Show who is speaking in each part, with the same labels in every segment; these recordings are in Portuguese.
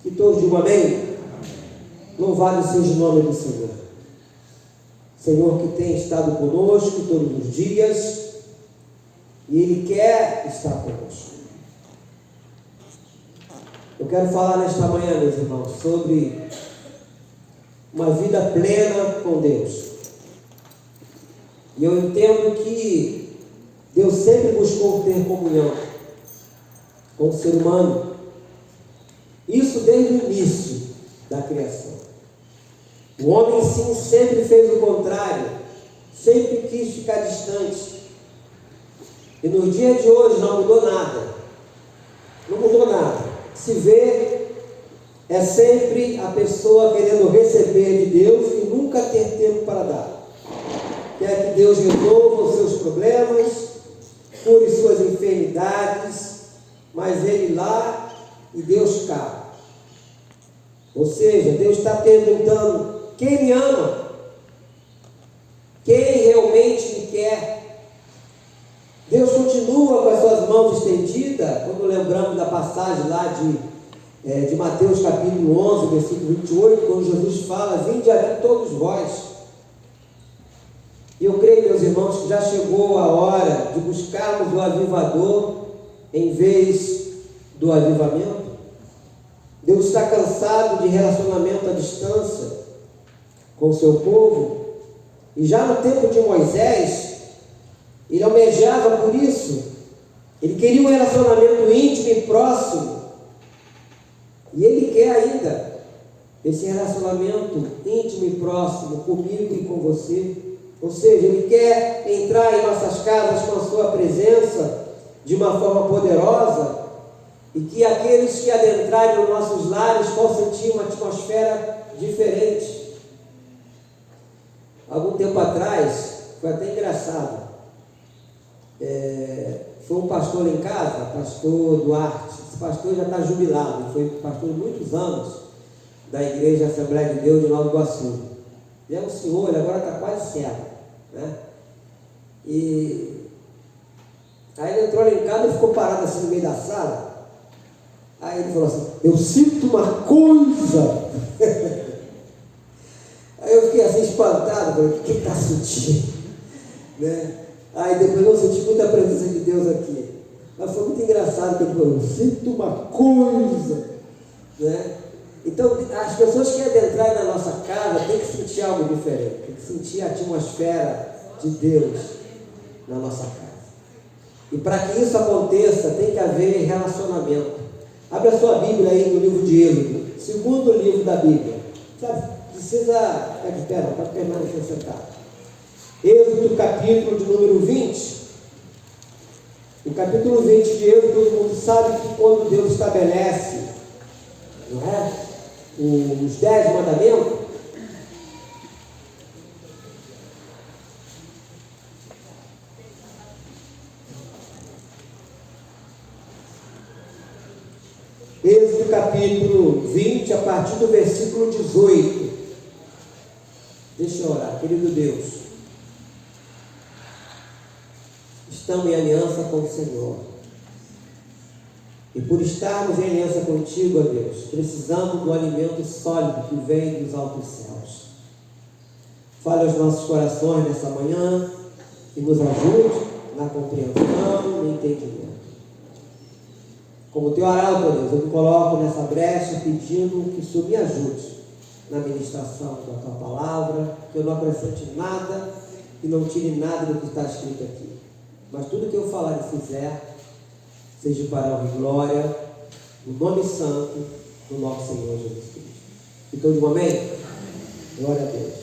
Speaker 1: Que todos digam amém. Louvado seja o nome do Senhor. Senhor que tem estado conosco todos os dias, e Ele quer estar conosco. Eu quero falar nesta manhã, meus irmãos, sobre uma vida plena com Deus. E eu entendo que Deus sempre buscou ter comunhão com o ser humano. Isso desde o início da criação. O homem, sim, sempre fez o contrário, sempre quis ficar distante. E nos dias de hoje não mudou nada. Não mudou nada. Se vê, é sempre a pessoa querendo receber de Deus e nunca ter tempo para dar. Quer que Deus resolva os seus problemas, cure suas enfermidades, mas ele lá e Deus cá. Ou seja, Deus está perguntando: quem me ama? Quem realmente me quer? Deus continua com as suas mãos estendidas, quando lembramos da passagem lá de Mateus capítulo 11, versículo 28, quando Jesus fala: vinde a mim todos vós. E eu creio, meus irmãos, que já chegou a hora de buscarmos o avivador em vez do avivamento. Deus está cansado de relacionamento à distância com o seu povo, e já no tempo de Moisés, ele almejava por isso. Ele queria um relacionamento íntimo e próximo, e ele quer ainda esse relacionamento íntimo e próximo comigo e com você. Ou seja, ele quer entrar em nossas casas com a sua presença de uma forma poderosa, e que aqueles que adentrarem nos nossos lares possam sentir uma atmosfera diferente. Algum tempo atrás, foi até engraçado, foi um pastor lá em casa, pastor Duarte. Esse pastor já está jubilado, foi pastor de muitos anos da Igreja Assembleia de Deus de Nova Iguaçu. Ele é um senhor, ele agora está quase cego, né? E aí ele entrou lá em casa e ficou parado assim no meio da sala. Aí ele falou assim: eu sinto uma coisa. Aí eu fiquei assim espantado, falei: o que está sentindo? Né? Aí depois eu senti muita presença de Deus aqui. Mas foi muito engraçado que ele falou: eu sinto uma coisa. Né? Então as pessoas que adentrarem na nossa casa têm que sentir algo diferente, tem que sentir a atmosfera de Deus na nossa casa. E para que isso aconteça, tem que haver relacionamento. Abre a sua Bíblia aí no livro de Êxodo, segundo livro da Bíblia. Sabe, precisa ficar de pé, não, para permanecer sentado. Êxodo, capítulo de número 20. O capítulo 20 de Êxodo, todo mundo sabe que quando Deus estabelece, não é, os 10 mandamentos, Êxodo capítulo 20, a partir do versículo 18. Deixa eu orar. Querido Deus, estamos em aliança com o Senhor, e por estarmos em aliança contigo, ó Deus, precisamos do alimento sólido que vem dos altos céus. Fale aos nossos corações nessa manhã e nos ajude na compreensão e no entendimento. Como teu arauto, ó Deus, eu me coloco nessa brecha pedindo que o Senhor me ajude na ministração da tua palavra, que eu não acrescente nada e não tire nada do que está escrito aqui. Mas tudo que eu falar e fizer, seja para a honra e glória, no nome santo do nosso Senhor Jesus Cristo. Então, digo amém? Glória a Deus.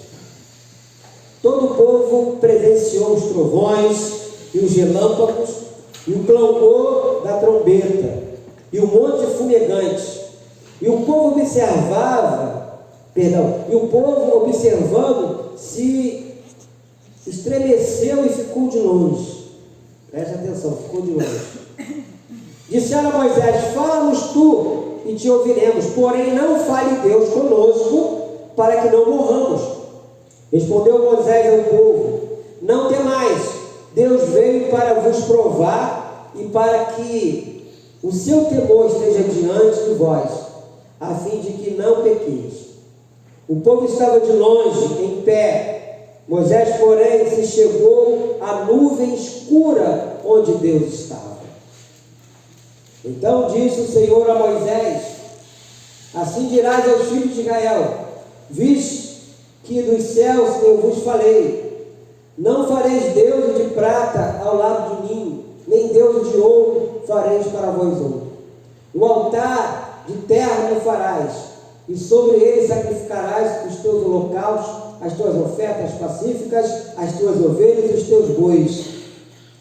Speaker 1: Todo o povo presenciou os trovões e os relâmpagos e o clangor da trombeta e o monte fumegante. E o povo observando se estremeceu e ficou de longe. Preste atenção, ficou de longe. Disseram a Moisés: fala-nos tu e te ouviremos, porém não fale Deus conosco, para que não morramos. Respondeu Moisés ao povo: não temais, Deus veio para vos provar e para que o seu temor esteja diante de vós, a fim de que não pequeis. O povo estava de longe, em pé. Moisés, porém, se chegou à nuvem escura onde Deus estava. Então disse o Senhor a Moisés: assim dirás aos filhos de Israel: viste que dos céus eu vos falei, não fareis deuses de prata ao lado de mim, nem deuses de ouro fareis para vós outro. O altar de terra me farás, e sobre ele sacrificarás os teus holocaustos, as tuas ofertas pacíficas, as tuas ovelhas e os teus bois.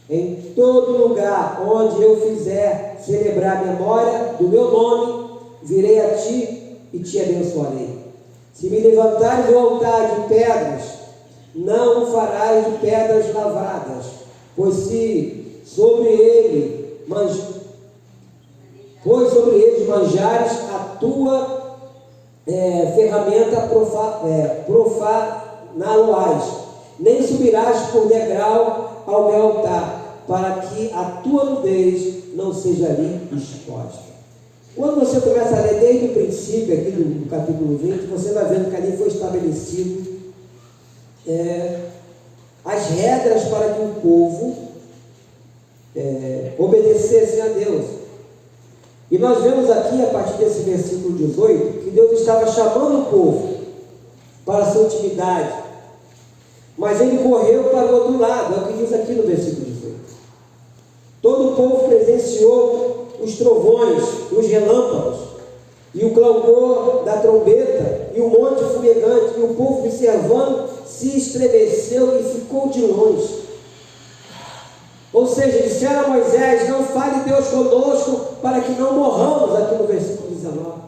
Speaker 1: Em todo lugar onde eu fizer celebrar a memória do meu nome, virei a ti e te abençoarei. Se me levantares o altar de pedras, não o farás de pedras lavradas, pois sobre eles manjares a tua ferramenta profaná-lo-ás, nem subirás por degrau ao meu altar, para que a tua nudez não seja ali exposta. Quando você começa a ler desde o princípio aqui do capítulo 20, você vai vendo que ali foi estabelecido as regras para que o povo obedecesse a Deus. E nós vemos aqui, a partir desse versículo 18, que Deus estava chamando o povo para a sua intimidade, mas ele correu para o outro lado, é o que diz aqui no versículo 18. Todo o povo presenciou os trovões, os relâmpagos, e o clamor da trombeta, e o monte fumegante, e o povo observando se estremeceu e ficou de longe. Ou seja, disseram a Moisés: não fale Deus conosco para que não morramos, aqui no versículo 19.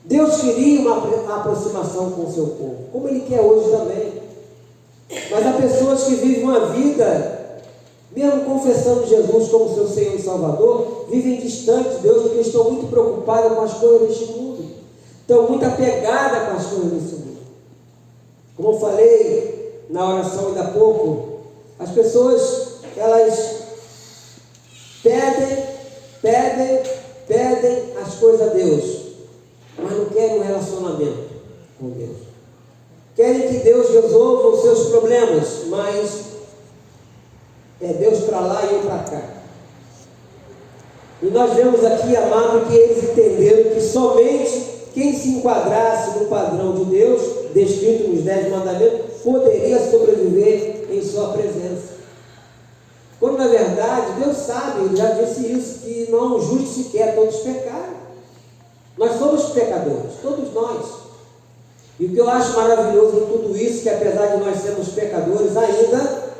Speaker 1: Deus queria uma aproximação com o seu povo, como Ele quer hoje também. Mas há pessoas que vivem uma vida, mesmo confessando Jesus como seu Senhor e Salvador, vivem distante de Deus porque estão muito preocupadas com as coisas deste mundo, estão muito apegadas com as coisas deste mundo. Como eu falei na oração ainda há pouco, as pessoas, elas pedem as coisas a Deus, mas não querem um relacionamento com Deus. Querem que Deus resolva os seus problemas, mas é Deus para lá e eu para cá. E nós vemos aqui, amado, que eles entenderam que somente quem se enquadrasse no padrão de Deus, descrito nos 10 mandamentos, poderia sobreviver em sua presença. Quando na verdade, Deus sabe, Ele já disse isso, que não há um justo sequer, todos pecaram. Nós somos pecadores, todos nós. E o que eu acho maravilhoso em tudo isso, que apesar de nós sermos pecadores, ainda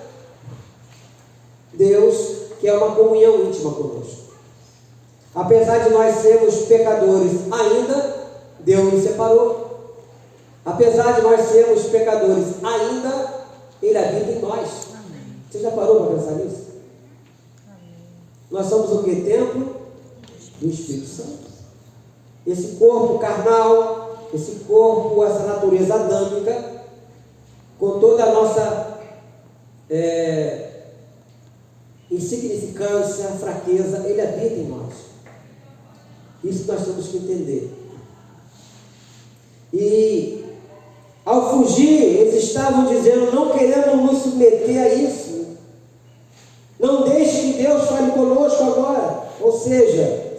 Speaker 1: Deus quer uma comunhão íntima conosco. Apesar de nós sermos pecadores, ainda Deus nos separou. Apesar de nós sermos pecadores, ainda Ele habita em nós. Amém. Você já parou para pensar nisso? Amém. Nós somos o que? Templo do Espírito Santo. Esse corpo carnal, esse corpo, essa natureza adâmica, com toda a nossa insignificância, fraqueza, Ele habita em nós. Isso nós temos que entender. E ao fugir, eles estavam dizendo: não queremos nos submeter a isso. Não deixe que Deus fale conosco agora. Ou seja,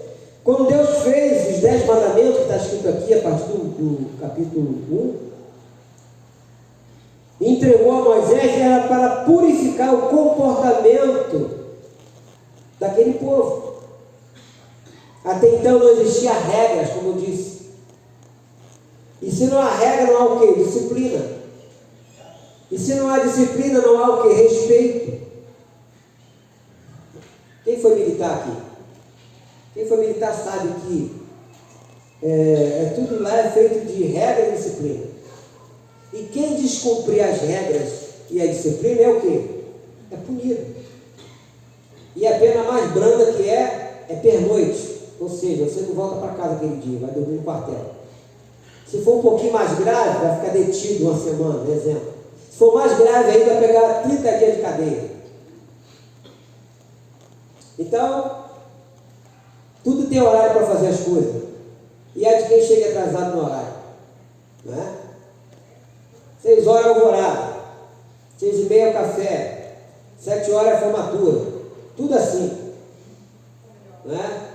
Speaker 1: quando Deus fez os 10 mandamentos, que está escrito aqui a partir do capítulo 1, entregou a Moisés, era para purificar o comportamento daquele povo. Até então não existia regras, como eu disse. E se não há regra, não há o quê? Disciplina. E se não há disciplina, não há o quê? Respeito. Quem foi militar aqui? Quem foi militar sabe que tudo lá é feito de regra e disciplina. E quem descumprir as regras e a disciplina é o quê? É punido. E a pena mais branda que é pernoite. Ou seja, você não volta para casa aquele dia, vai dormir no quartel. Se for um pouquinho mais grave, vai ficar detido uma semana, por exemplo. Se for mais grave ainda, vai pegar 30 dias de cadeia. Então, tudo tem horário para fazer as coisas. e a de quem chega atrasado no horário. Né? 6 horas é alvorada, 6h30 é o café, 7 horas é a formatura, tudo assim. Né?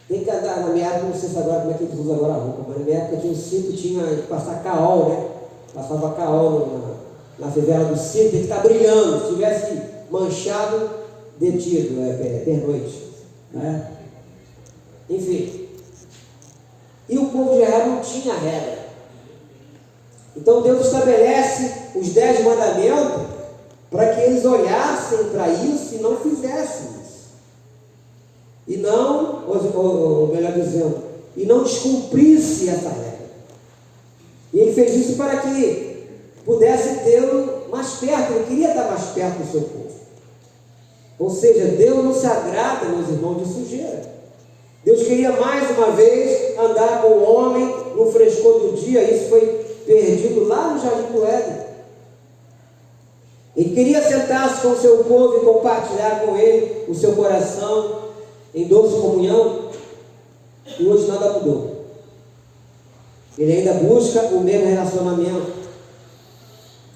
Speaker 1: Tem que andar, na minha época, não sei se agora como é que eles usam agora a roupa, mas na minha época tinha um cinto, tinha que passar caol, né? Passava caol na fivela do cinto, tem que estar brilhando, se tivesse manchado, detido, pernoite. Né? Enfim. E o povo de Israel não tinha regra. Então Deus estabelece os 10 mandamentos para que eles olhassem para isso e não fizessem isso. E não, ou melhor dizendo, e não descumprisse essa regra. E ele fez isso para que pudesse tê-lo mais perto, ele queria estar mais perto do seu povo. Ou seja, Deus não se agrada, meus irmãos, de sujeira. Deus queria mais uma vez andar com o homem no frescor do dia. Isso foi perdido lá no Jardim do Éden. Ele queria sentar-se com o seu povo e compartilhar com ele o seu coração em doce comunhão. E hoje nada mudou. Ele ainda busca o mesmo relacionamento,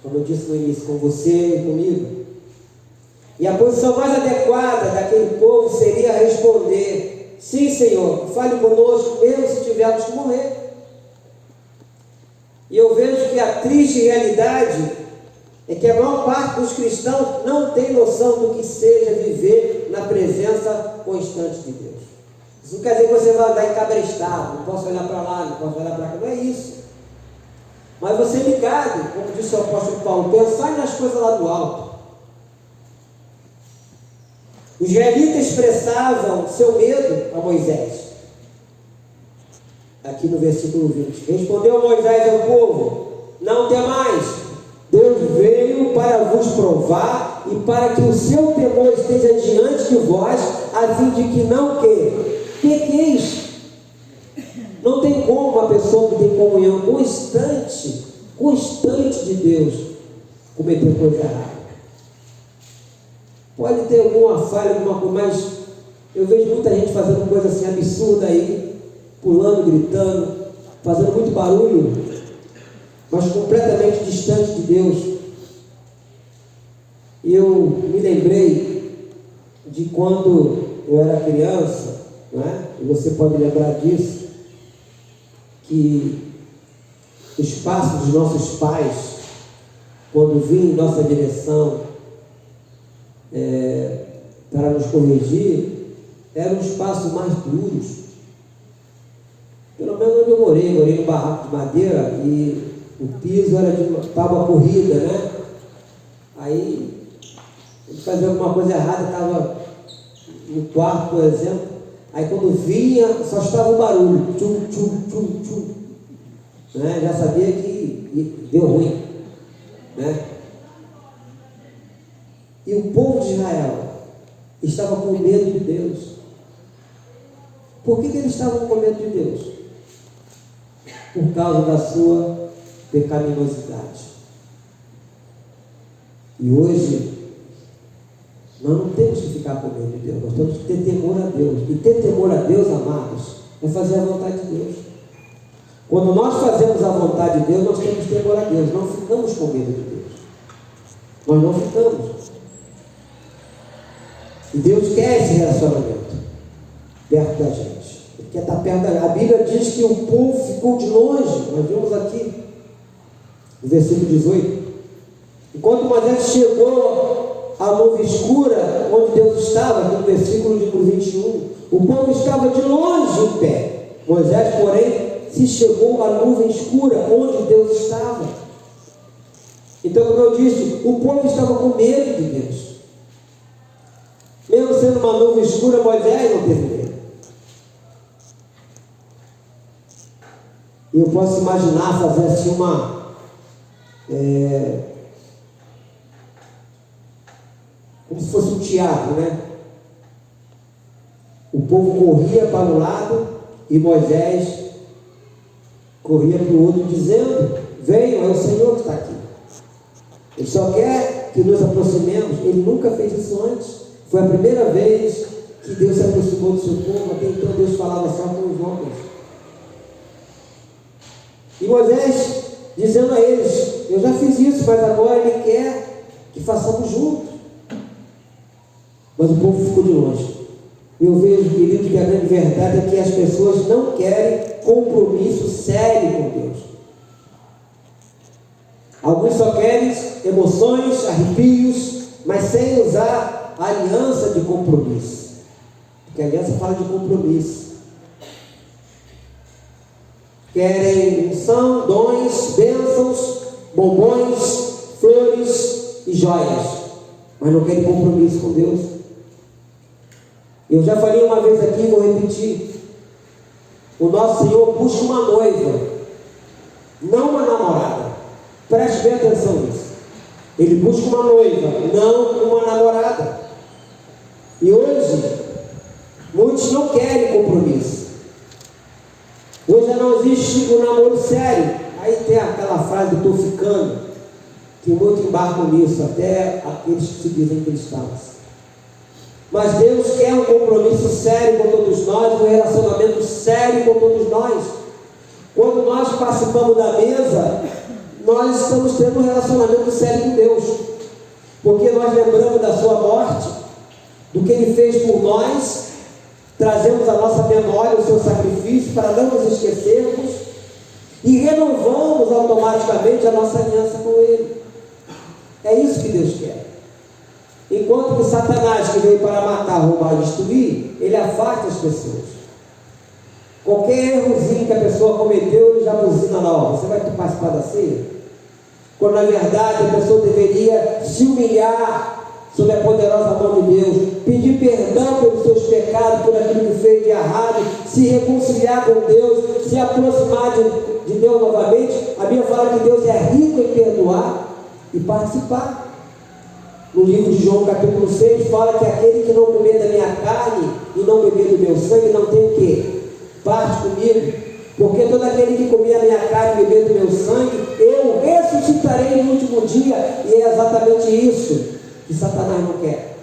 Speaker 1: como eu disse no início, com você e comigo. E a posição mais adequada daquele povo seria responder: sim, Senhor, fale conosco, mesmo se tivermos que morrer. E eu vejo que a triste realidade é que a maior parte dos cristãos não tem noção do que seja viver na presença constante de Deus. Isso não quer dizer que você vai andar encabrestado, não posso olhar para lá, não posso olhar para cá, não é isso. Mas você ligado, como disse o apóstolo Paulo, pensar nas coisas lá do alto. Os israelitas expressavam seu medo a Moisés. Aqui no versículo 20. Respondeu Moisés ao povo: não temais, Deus veio para vos provar e para que o seu temor esteja diante de vós, a fim de que não pequeis. Não tem como uma pessoa que tem comunhão constante de Deus, cometer coisa errada. Pode ter alguma falha, alguma coisa, mas eu vejo muita gente fazendo coisa assim absurda aí, pulando, gritando, fazendo muito barulho, mas completamente distante de Deus. E eu me lembrei de quando eu era criança, né? E você pode lembrar disso, que os passos dos nossos pais, quando vinham em nossa direção para nos corrigir, eram os passos mais duros. Pelo menos onde eu morei no barraco de madeira e o piso era de tábua corrida, né? Aí ele fazia alguma coisa errada, estava no quarto, por exemplo, aí quando vinha, só estava o barulho, tchum, tchum, tchum, tchum, né? Já sabia que deu ruim, né? E o povo de Israel estava com medo de Deus. Por que eles estavam com medo de Deus? Por causa da sua pecaminosidade. E hoje nós não temos que ficar com medo de Deus, nós temos que ter temor a Deus. E ter temor a Deus, amados, é fazer a vontade de Deus. Quando nós fazemos a vontade de Deus, nós temos temor a Deus, não ficamos com medo de Deus. Nós não ficamos. E Deus quer esse relacionamento perto da gente. Ele quer estar perto da gente. A Bíblia diz que o povo ficou de longe. Nós vimos aqui no versículo 18. Enquanto Moisés chegou à nuvem escura onde Deus estava, aqui no versículo número 21, o povo estava de longe em pé. Moisés, porém, se chegou à nuvem escura onde Deus estava. Então, como eu disse, o povo estava com medo de Deus. Mesmo sendo uma nuvem escura, Moisés não teve medo. E eu posso imaginar fazer assim como se fosse um teatro, né? O povo corria para um lado e Moisés corria para o outro, dizendo: venham, é o Senhor que está aqui. Ele só quer que nos aproximemos. Ele nunca fez isso antes. Foi a primeira vez que Deus se aproximou do seu povo. Até então Deus falava só com os homens. E Moisés dizendo a eles: eu já fiz isso, mas agora Ele quer que façamos juntos. Mas o povo ficou de longe. Eu vejo, querido, que a grande verdade é que as pessoas não querem compromisso sério com Deus. Alguns só querem emoções, arrepios, mas sem usar a aliança de compromisso. Porque a aliança fala de compromisso. Querem unção, dons, bênçãos, bombons, flores e joias, mas não querem compromisso com Deus. Eu já falei uma vez aqui, vou repetir. O nosso Senhor busca uma noiva, não uma namorada. Preste bem atenção nisso. Ele busca uma noiva, não uma namorada. E hoje, muitos não querem compromisso. Hoje já não existe um namoro sério. Aí tem aquela frase do "tô ficando", que muitos embarcam nisso, até aqueles que se dizem cristãos. Mas Deus quer um compromisso sério com todos nós, um relacionamento sério com todos nós. Quando nós participamos da mesa, nós estamos tendo um relacionamento sério com Deus, porque nós lembramos da sua morte, do que Ele fez por nós, trazemos à nossa memória o seu sacrifício para não nos esquecermos e renovamos automaticamente a nossa aliança com Ele. É isso que Deus quer. Enquanto que Satanás, que veio para matar, roubar e destruir, ele afasta as pessoas. Qualquer errozinho que a pessoa cometeu, ele já buzina lá: ó, você vai participar da ceia? Quando na verdade a pessoa deveria se humilhar sob a poderosa mão de Deus, pedir perdão pelos seus pecados, por aquilo que fez de errado, se reconciliar com Deus, se aproximar de Deus novamente. A Bíblia fala que Deus é rico em perdoar e participar. No livro de João capítulo 6 fala que aquele que não comer da minha carne e não beber do meu sangue não tem o quê? Parte comigo. Porque todo aquele que comer a minha carne e beber do meu sangue, eu ressuscitarei no último dia. E é exatamente isso que Satanás não quer,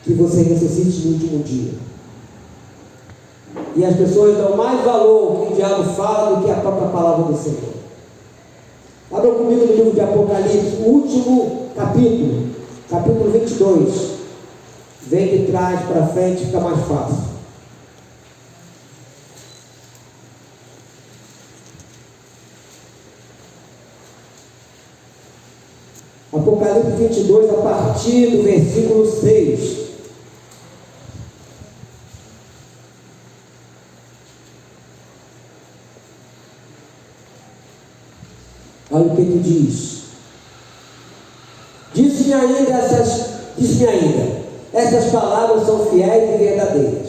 Speaker 1: que você ressuscite no último dia. E as pessoas dão mais valor ao que o diabo fala do que a própria palavra do Senhor. Abra comigo no livro de Apocalipse, o último capítulo 22. Vem de trás para frente, fica mais fácil. Apocalipse 22, a partir do versículo 6. Olha o que ele diz. Disse-me ainda, essas palavras são fiéis e verdadeiras.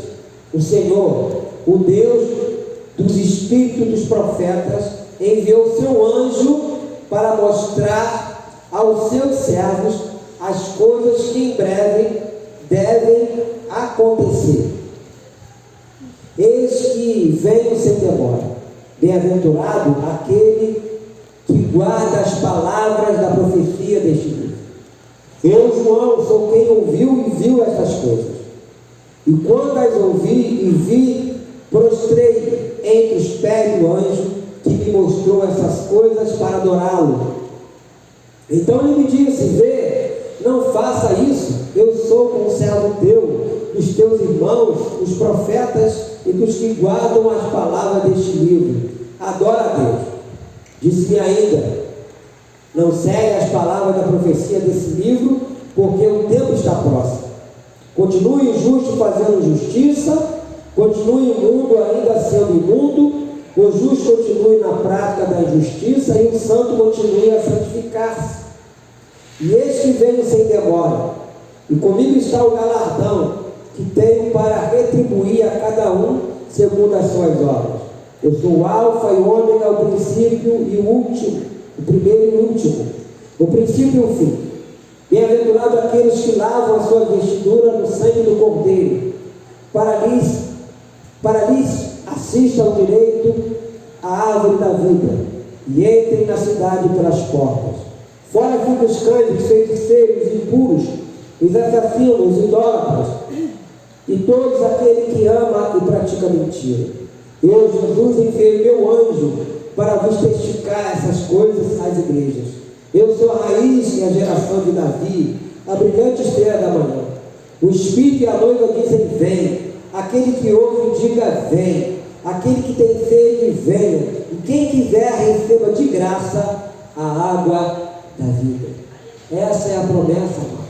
Speaker 1: O Senhor, o Deus dos espíritos dos profetas, enviou seu anjo para mostrar aos seus servos as coisas que em breve devem acontecer. Eis que venho sem demora. Bem-aventurado aquele que guarda as palavras da profecia deste livro. Eu, João, sou quem ouviu e viu estas coisas. E quando as ouvi e vi, prostrei entre os pés do anjo que me mostrou essas coisas para adorá-lo. Então ele me disse: vê, não faça isso, eu sou como servo teu, dos teus irmãos, os profetas e dos que guardam as palavras deste livro. Adora a Deus. Disse-me ainda: não segue as palavras da profecia desse livro, porque o tempo está próximo. Continue o justo fazendo justiça, continue o mundo ainda sendo imundo, o justo continue na prática da injustiça e o santo continue a santificar-se. E eis que venho sem demora, e comigo está o galardão que tenho para retribuir a cada um segundo as suas obras. Eu sou o alfa e o ômega, o princípio e o último, o primeiro e o último, o princípio e o fim. Bem-aventurado aqueles que lavam a sua vestidura no sangue do Cordeiro, para lhes assistam direito à árvore da vida, e entrem na cidade pelas portas. Fora ficam os cães, os feiticeiros, os impuros, os assassinos, os idólatras, e todos aquele que ama e pratica mentira. Eu, Jesus, enviei meu anjo para vos testificar essas coisas às igrejas. Eu sou a raiz e a geração de Davi, a brilhante estrela da manhã. O Espírito e a noiva dizem: vem. Aquele que ouve, diga: vem. Aquele que tem sede, venha. E quem quiser, receba de graça a água da vida. Essa é a promessa, irmão.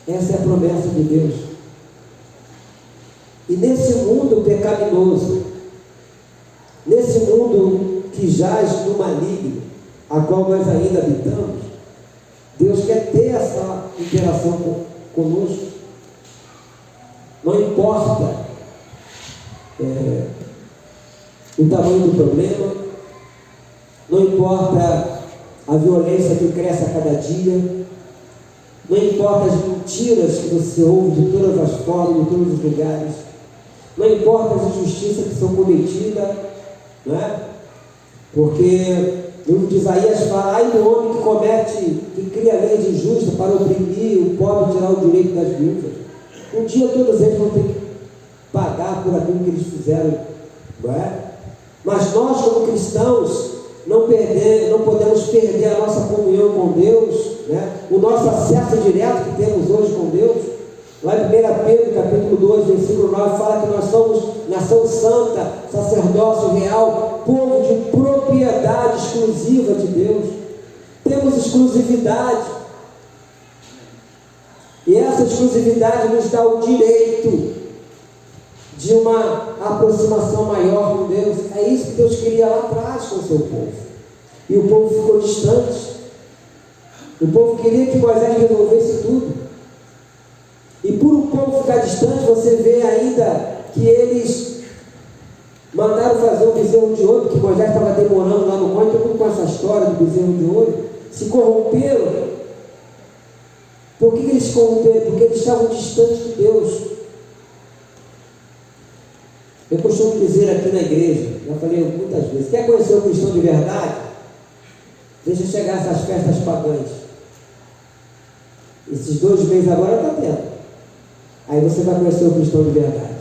Speaker 1: Essa é a promessa de Deus. E nesse mundo pecaminoso, nesse mundo que jaz no maligno, a qual nós ainda habitamos, Deus quer ter essa interação conosco. Não importa o tamanho do problema, não importa a violência que cresce a cada dia, não importa as mentiras que você ouve de todas as formas, de todos os lugares, não importa as injustiças que são cometidas, não é? Porque o livro de Isaías fala: ai do homem que comete, que cria leis injustas para oprimir o pobre e tirar o direito das viúvas. Um dia todos eles vão ter que pagar por aquilo que eles fizeram, não é? Mas nós, como cristãos, não podemos perder a nossa comunhão com Deus, né? O nosso acesso direto que temos hoje com Deus. Lá em 1 Pedro, capítulo 2, versículo 9, fala que nós somos nação santa, sacerdócio real, povo de propriedade exclusiva de Deus. Temos exclusividade. E essa exclusividade nos dá o direito de uma aproximação maior com Deus. É isso que Deus queria lá atrás com o seu povo. E o povo ficou distante. O povo queria que Moisés resolvesse tudo. E por o povo ficar distante, você vê ainda que eles mandaram fazer um bezerro de ouro, que Moisés estava demorando lá no monte. Todo mundo com essa história do bezerro de ouro. Se corromperam. Por que eles se corromperam? Porque eles estavam distantes de Deus. Eu costumo dizer aqui na igreja, já falei muitas vezes: quer conhecer o cristão de verdade? Deixa chegar essas festas pagãs. Esses 2 meses agora está tendo. Aí você vai conhecer o cristão de verdade.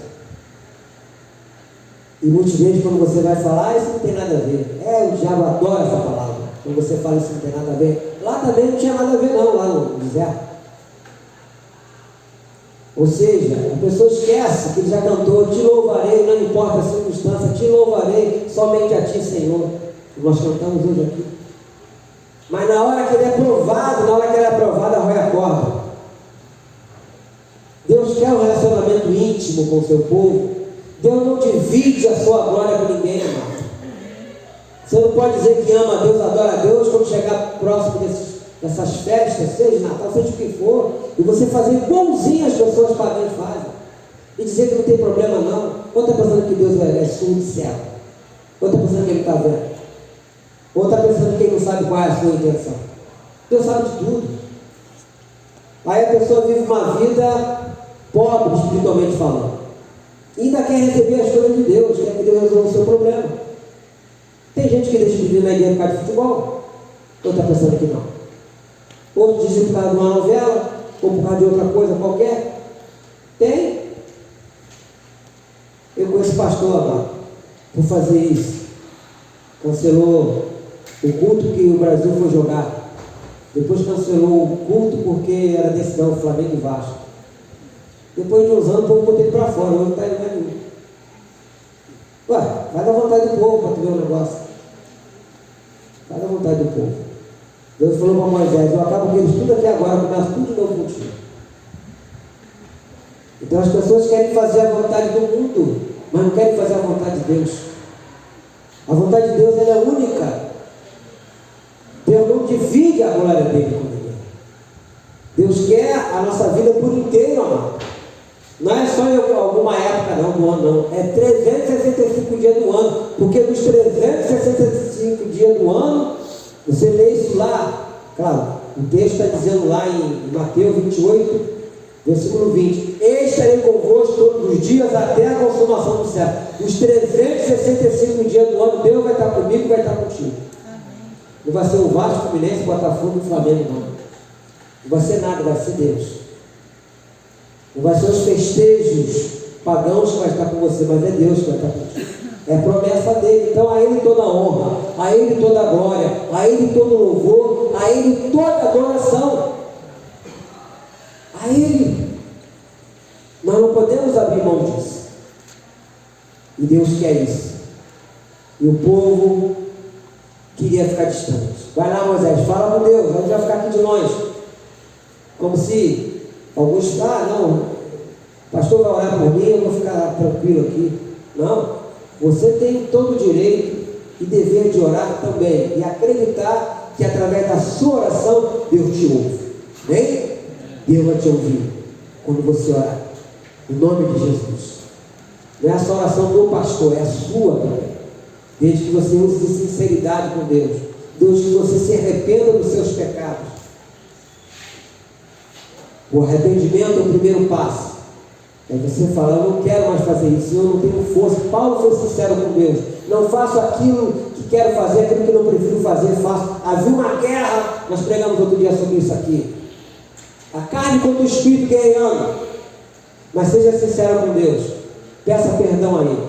Speaker 1: E muitas vezes, quando você vai falar, isso não tem nada a ver. O diabo adora essa palavra. Quando você fala isso não tem nada a ver. Lá também não tinha nada a ver não, lá no deserto. Ou seja, a pessoa esquece que ele já cantou: te louvarei, não importa a circunstância, te louvarei somente a ti, Senhor. Nós cantamos hoje aqui. Mas na hora que ele é provado, arroia a corda. Deus quer um relacionamento íntimo com o seu povo. Deus não divide a sua glória com ninguém, amado. Você não pode dizer que ama a Deus, adora a Deus, quando chegar próximo dessas festas, seja Natal, seja o que for, e você fazer igualzinho as pessoas pagãs fazem, e dizer que não tem problema não. Ou está pensando que Deus é surdo e cego? Ou está pensando que Ele está vendo? Ou está pensando que Ele não sabe qual é a sua intenção? Deus sabe de tudo. Aí a pessoa vive uma vida pobre, espiritualmente falando, e ainda quer receber as coisas de Deus, quer que Deus resolva o seu problema. Tem gente que deixa de vir na igreja por causa de futebol. Ou está pensando que não? Outros dizem por causa de uma novela, ou por causa de outra coisa qualquer. Tem. Eu conheço pastor, amado, por fazer isso. Cancelou o culto que o Brasil foi jogar. Depois cancelou o culto porque era decisão Flamengo e Vasco. Depois de uns anos, o povo botou ele para fora. Hoje não está indo mais nenhum. Ué, vai dar vontade do povo para tu ver o negócio. Vai dar vontade do povo. Deus falou para Moisés: eu acabo com eles tudo aqui agora, começo tudo de novo contigo. Então as pessoas querem fazer a vontade do mundo, mas não querem fazer a vontade de Deus. A vontade de Deus, ela é única. Deus não divide a glória dele com ninguém. Deus quer a nossa vida por inteiro, amado. Não é só em alguma época não, do ano não. É 365 dias do ano. Porque nos 365 dias do ano, você lê isso lá, claro, o texto está dizendo lá em Mateus 28, versículo 20: eu estarei convosco todos os dias até a consumação do século. Os 365 dias do ano, Deus vai estar comigo e vai estar contigo. Não vai ser o Vasco, Fluminense, Botafogo e Flamengo, não. Não vai ser nada, vai ser Deus. Não vai ser os festejos pagãos que vai estar com você, mas é Deus que vai estar contigo. É promessa dele. Então a Ele toda a honra, a Ele toda a glória, a Ele todo o louvor, a Ele toda a adoração. A Ele. Nós não podemos abrir mão disso. E Deus quer isso. E o povo queria ficar distante. Vai lá, Moisés, fala com Deus, a gente vai ficar aqui de longe. Como se alguns, não, o pastor vai orar por mim, eu vou ficar tranquilo aqui. Não, você tem todo o direito e dever de orar também. E acreditar que através da sua oração, Deus te ouve. Bem? Deus vai te ouvir quando você orar. Em nome de Jesus. Não é a sua oração do pastor, é a sua também. Desde que você use de sinceridade com Deus. Desde que você se arrependa dos seus pecados. O arrependimento é o primeiro passo. É você falar, eu não quero mais fazer isso, eu não tenho força. Paulo foi sincero com Deus. Não faço aquilo que quero fazer, aquilo que não prefiro fazer, faço. Havia uma guerra, nós pregamos outro dia sobre isso aqui. A carne contra o espírito guerreando. Mas seja sincero com Deus. Peça perdão a Ele.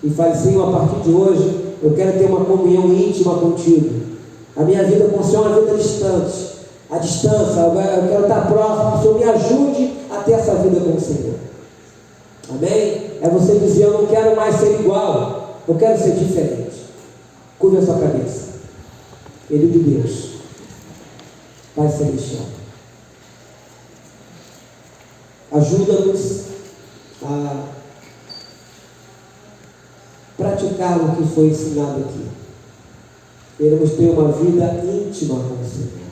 Speaker 1: E fale, Senhor, a partir de hoje, eu quero ter uma comunhão íntima contigo. A minha vida com o Senhor é uma vida distante. A distância, eu quero estar próximo, que o Senhor me ajude a ter essa vida com o Senhor. Amém? É você dizer, eu não quero mais ser igual, eu quero ser diferente. Curva a sua cabeça. Ele de Deus, Pai Celestial, ajuda-nos a praticar o que foi ensinado aqui. Queremos ter uma vida íntima com o Senhor.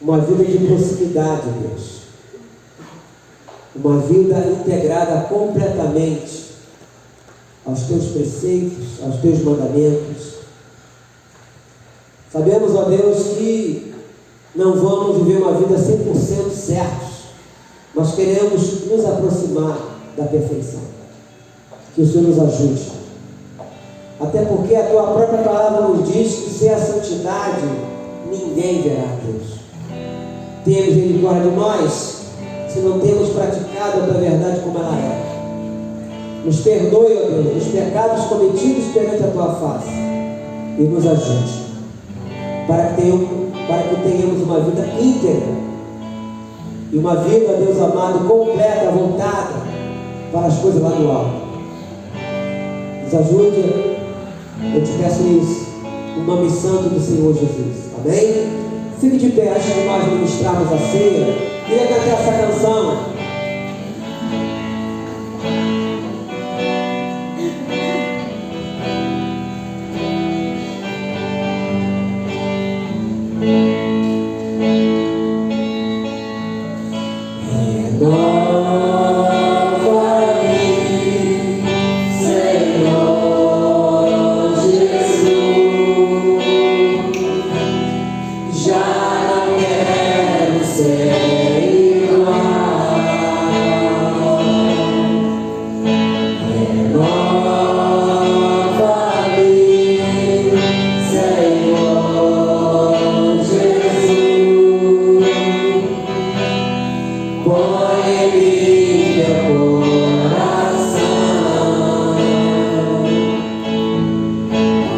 Speaker 1: Uma vida de proximidade, Deus. Uma vida integrada completamente aos Teus preceitos, aos Teus mandamentos. Sabemos, ó Deus, que não vamos viver uma vida 100% certos. Nós queremos nos aproximar da perfeição. Que o Senhor nos ajude. Até porque a Tua própria palavra nos diz que sem a santidade ninguém verá Deus. Tenha misericórdia de nós, se não temos praticado a Tua verdade como ela é. Nos perdoe, ó Deus, os pecados cometidos perante a Tua face. E nos ajude. Para que tenhamos uma vida íntegra. E uma vida, Deus amado, completa, voltada para as coisas lá do alto. Nos ajude, eu te peço isso, no nome santo do Senhor Jesus. Amém? Fique de pé, antes de nós ministrarmos a ceia. Queria cantar essa canção.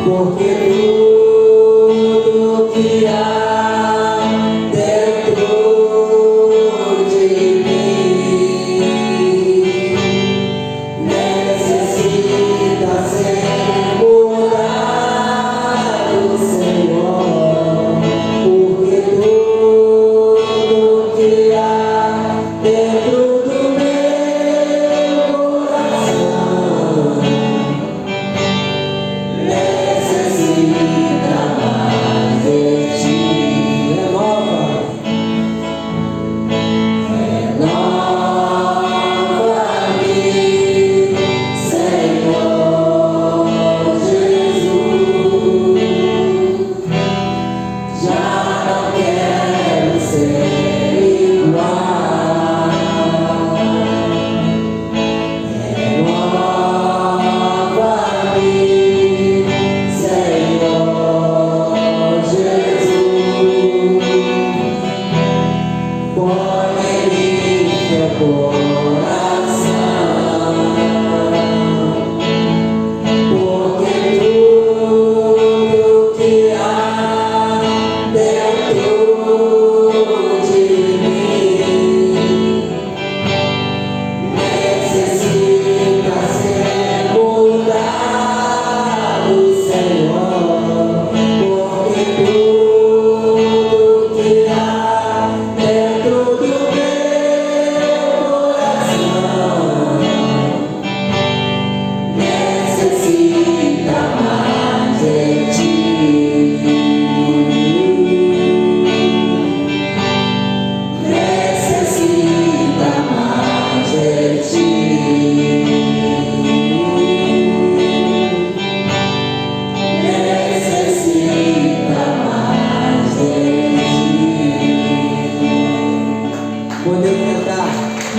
Speaker 1: Porque